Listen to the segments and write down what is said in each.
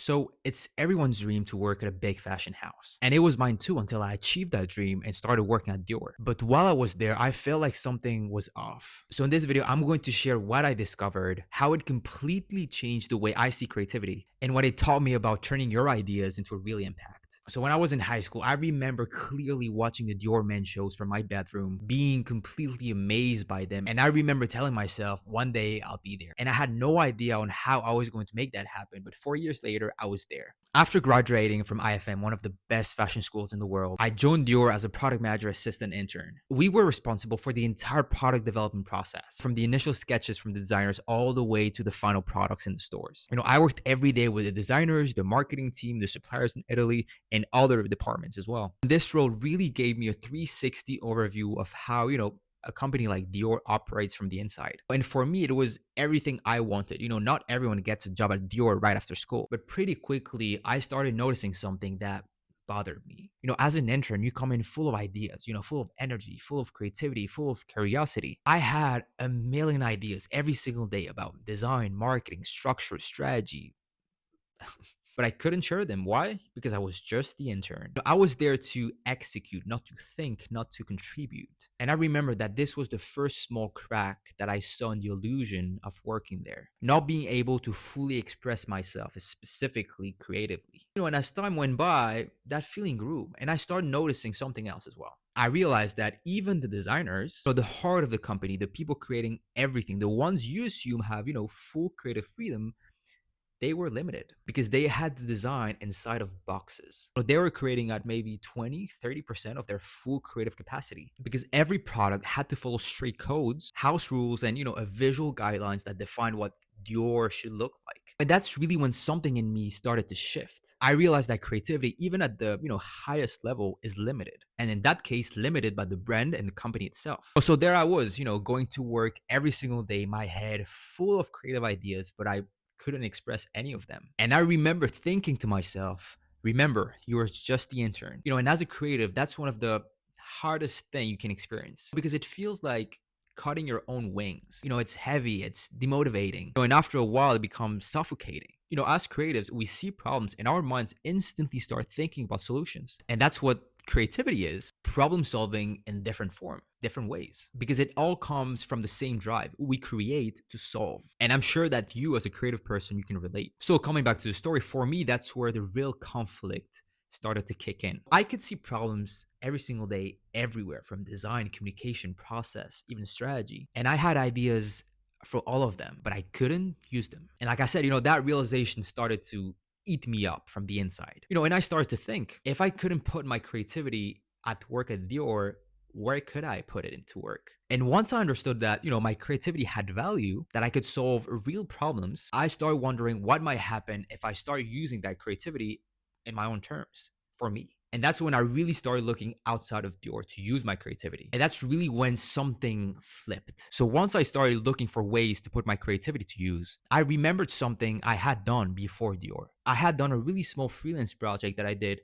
So it's everyone's dream to work at a big fashion house. And it was mine too until I achieved that dream and started working at Dior. But while I was there, I felt like something was off. So in this video, I'm going to share what I discovered, how it completely changed the way I see creativity, and what it taught me about turning your ideas into a real impact. So when I was in high school, I remember clearly watching the Dior men shows from my bedroom, being completely amazed by them. And I remember telling myself, one day I'll be there. And I had no idea on how I was going to make that happen. But 4 years later, I was there. After graduating from IFM, one of the best fashion schools in the world, I joined Dior as a product manager assistant intern. We were responsible for the entire product development process, from the initial sketches from the designers all the way to the final products in the stores. I worked every day with the designers, the marketing team, the suppliers in Italy, and other departments as well. This role really gave me a 360 overview of how, a company like Dior operates from the inside. And for me, it was everything I wanted. Not everyone gets a job at Dior right after school, but pretty quickly, I started noticing something that bothered me. As an intern, you come in full of ideas, full of energy, full of creativity, full of curiosity. I had a million ideas every single day about design, marketing, structure, strategy, but I couldn't share them. Why? Because I was just the intern. I was there to execute, not to think, not to contribute. And I remember that this was the first small crack that I saw in the illusion of working there, not being able to fully express myself, specifically creatively. And as time went by, that feeling grew, and I started noticing something else as well. I realized that even the designers, so the heart of the company, the people creating everything, the ones you assume have, full creative freedom, they were limited because they had the design inside of boxes. So they were creating at maybe 20, 30% of their full creative capacity because every product had to follow strict codes, house rules, and, a visual guidelines that define what Dior should look like. And that's really when something in me started to shift. I realized that creativity, even at the, highest level, is limited. And in that case, limited by the brand and the company itself. So there I was, going to work every single day, my head full of creative ideas, but I couldn't express any of them. And I remember thinking to myself, remember, you are just the intern. And as a creative, that's one of the hardest thing you can experience because it feels like cutting your own wings. It's heavy, it's demotivating. And after a while, it becomes suffocating. As creatives, we see problems and our minds instantly start thinking about solutions. And that's what creativity is: problem solving in different form, different ways, because it all comes from the same drive. We create to solve. And I'm sure that you, as a creative person, you can relate. So coming back to the story, for me, that's where the real conflict started to kick in. I could see problems every single day, everywhere, from design, communication, process, even strategy. And I had ideas for all of them, but I couldn't use them. And like I said, that realization started to eat me up from the inside. And I started to think, if I couldn't put my creativity at work at Dior, where could I put it into work? And once I understood that, my creativity had value, that I could solve real problems, I started wondering what might happen if I started using that creativity in my own terms for me. And that's when I really started looking outside of Dior to use my creativity. And that's really when something flipped. So once I started looking for ways to put my creativity to use, I remembered something I had done before Dior. I had done a really small freelance project that I did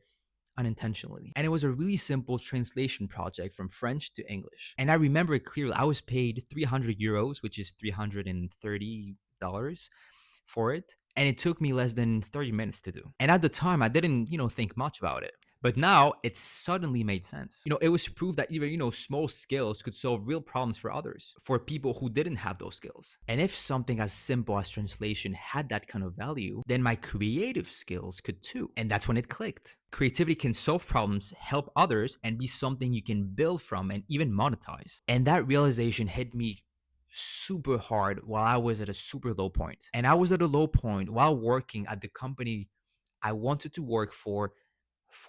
unintentionally. And it was a really simple translation project from French to English. And I remember it clearly. I was paid 300 euros, which is $330 for it. And it took me less than 30 minutes to do. And at the time, I didn't, think much about it. But now it suddenly made sense. It was proof that even, small skills could solve real problems for others, for people who didn't have those skills. And if something as simple as translation had that kind of value, then my creative skills could too. And that's when it clicked. Creativity can solve problems, help others, and be something you can build from and even monetize. And that realization hit me super hard while I was at a super low point. And I was at a low point while working at the company I wanted to work for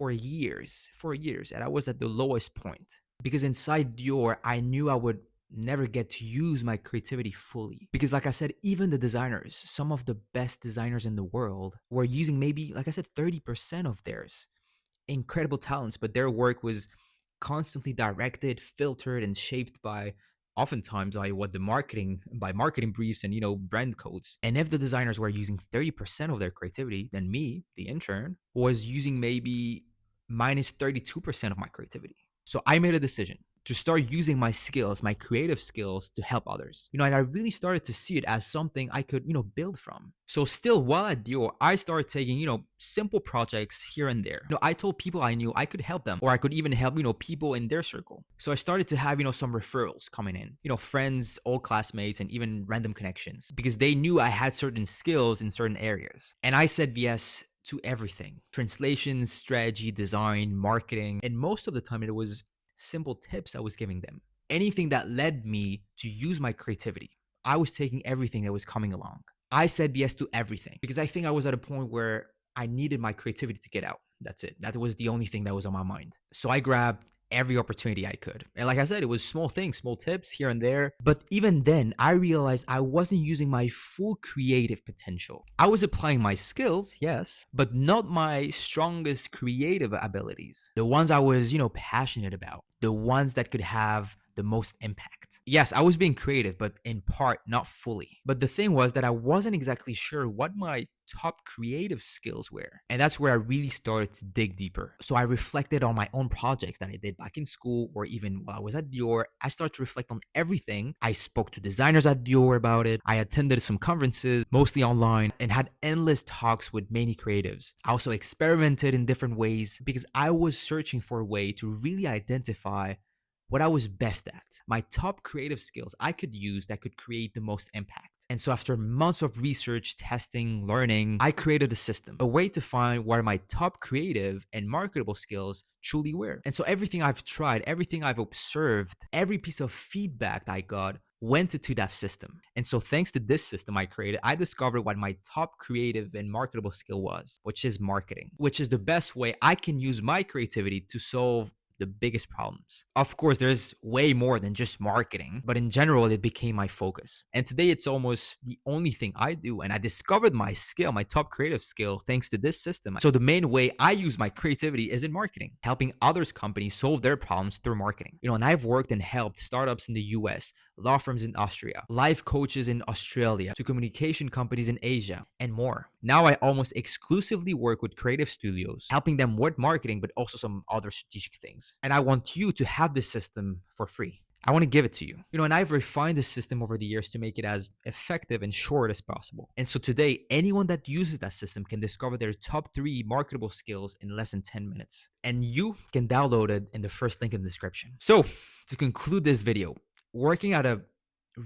years. And I was at the lowest point because inside Dior, I knew I would never get to use my creativity fully. Because like I said, even the designers, some of the best designers in the world, were using maybe, like I said, 30% of theirs. Incredible talents, but their work was constantly directed, filtered, and shaped by oftentimes what the marketing briefs and brand codes. And if the designers were using 30% of their creativity, then me, the intern, was using maybe minus 32% of my creativity. So I made a decision. to start using my skills, my creative skills to help others. And I really started to see it as something I could, build from. So still while at Dior, I started taking, simple projects here and there. I told people I knew I could help them, or I could even help, people in their circle. So I started to have, some referrals coming in, friends, old classmates, and even random connections, because they knew I had certain skills in certain areas. And I said yes to everything: translation, strategy, design, marketing. And most of the time, it was simple tips I was giving them. Anything that led me to use my creativity, I was taking everything that was coming along. I said yes to everything because I think I was at a point where I needed my creativity to get out. That's it. That was the only thing that was on my mind. So I grabbed every opportunity I could. And like I said, it was small things, small tips here and there. But even then, I realized I wasn't using my full creative potential. I was applying my skills, yes, but not my strongest creative abilities. The ones I was, passionate about, the ones that could have the most impact. Yes, I was being creative, but in part, not fully. But the thing was that I wasn't exactly sure what my top creative skills were. And that's where I really started to dig deeper. So I reflected on my own projects that I did back in school or even while I was at Dior. I started to reflect on everything. I spoke to designers at Dior about it. I attended some conferences, mostly online, and had endless talks with many creatives. I also experimented in different ways because I was searching for a way to really identify what I was best at, my top creative skills I could use that could create the most impact. And so after months of research, testing, learning, I created a system, a way to find where my top creative and marketable skills truly were. And so everything I've tried, everything I've observed, every piece of feedback I got went into that system. And so thanks to this system I created, I discovered what my top creative and marketable skill was, which is marketing, which is the best way I can use my creativity to solve the biggest problems. Of course, there's way more than just marketing, but in general, it became my focus. And today it's almost the only thing I do. And I discovered my skill, my top creative skill, thanks to this system. So the main way I use my creativity is in marketing, helping others companies solve their problems through marketing. And I've worked and helped startups in the US, law firms in Austria, life coaches in Australia, to communication companies in Asia, and more. Now I almost exclusively work with creative studios, helping them with marketing, but also some other strategic things. And I want you to have this system for free. I want to give it to you. And I've refined the system over the years to make it as effective and short as possible. And so today, anyone that uses that system can discover their top 3 marketable skills in less than 10 minutes. And you can download it in the first link in the description. So to conclude this video, working at a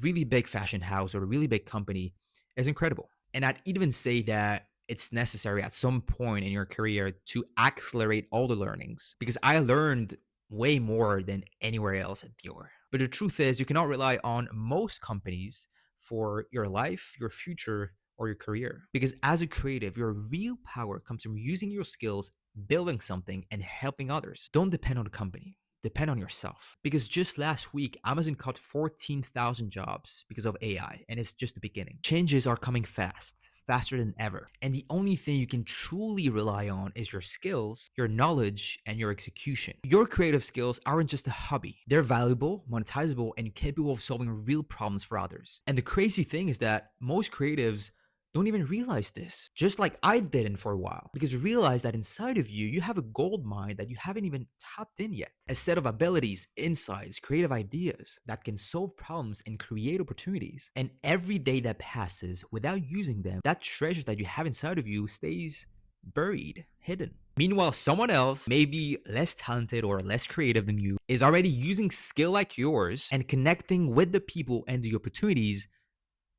really big fashion house or a really big company is incredible. And I'd even say that it's necessary at some point in your career to accelerate all the learnings, because I learned way more than anywhere else at Dior. But the truth is, you cannot rely on most companies for your life, your future, or your career. Because as a creative, your real power comes from using your skills, building something, and helping others. Don't depend on the company. Depend on yourself. Because just last week, Amazon cut 14,000 jobs because of AI, and it's just the beginning. Changes are coming fast, faster than ever. And the only thing you can truly rely on is your skills, your knowledge, and your execution. Your creative skills aren't just a hobby. They're valuable, monetizable, and capable of solving real problems for others. And the crazy thing is that most creatives don't even realize this, just like I didn't for a while, because realize that inside of you, you have a gold mine that you haven't even tapped in yet. A set of abilities, insights, creative ideas that can solve problems and create opportunities. And every day that passes without using them, that treasure that you have inside of you stays buried, hidden. Meanwhile, someone else, maybe less talented or less creative than you, is already using skill like yours and connecting with the people and the opportunities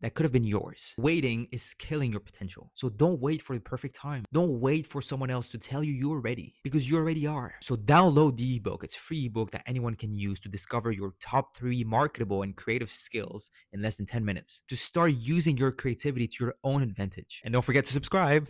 that could have been yours. Waiting is killing your potential. So don't wait for the perfect time. Don't wait for someone else to tell you you're ready, because you already are. So download the ebook. It's a free ebook that anyone can use to discover your top 3 marketable and creative skills in less than 10 minutes, to start using your creativity to your own advantage. And don't forget to subscribe.